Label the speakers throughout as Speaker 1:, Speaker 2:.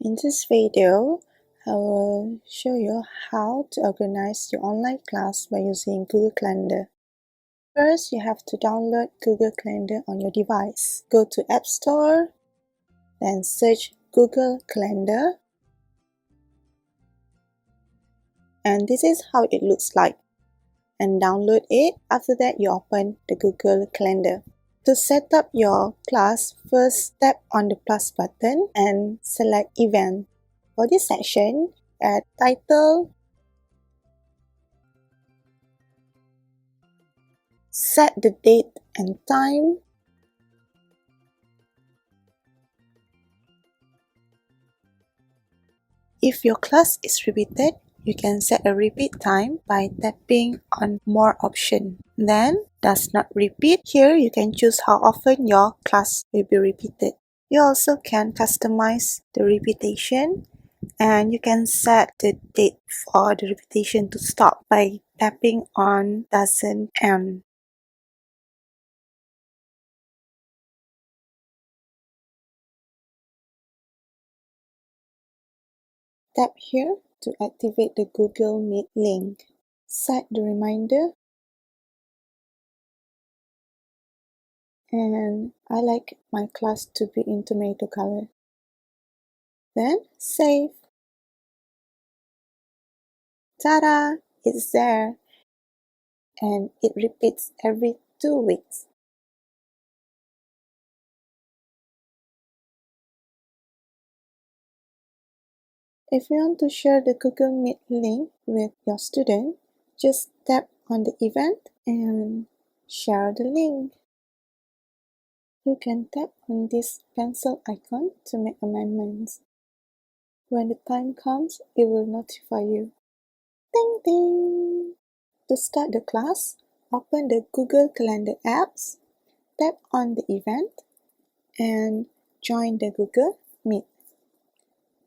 Speaker 1: In this video, I will show you how to organize your online class by using Google Calendar. First, you have to download Google Calendar on your device. Go to App Store, then search Google Calendar. And this is how it looks like. And download it. After that, you open the Google Calendar. To set up your class, first tap on the plus button and select Event. For this section, add title, set the date and time, if your class is repeated, you can set a repeat time by tapping on More option. Then, does not repeat. Here, you can choose how often your class will be repeated. You also can customize the repetition, and you can set the date for the repetition to stop by tapping on Doesn't End. Tap here to activate the Google Meet link. Set the reminder, and I like my class to be in tomato color. Then save. Ta-da! It's there, and it repeats every 2 weeks. If you want to share the Google Meet link with your student, just tap on the event and share the link. You can tap on this pencil icon to make amendments. When the time comes, it will notify you. Ding ding! To start the class, open the Google Calendar apps, tap on the event, and join the Google Meet.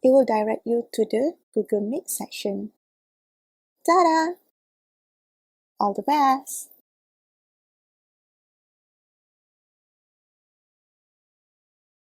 Speaker 1: It will direct you to the Google Meet section. Ta-da! All the best!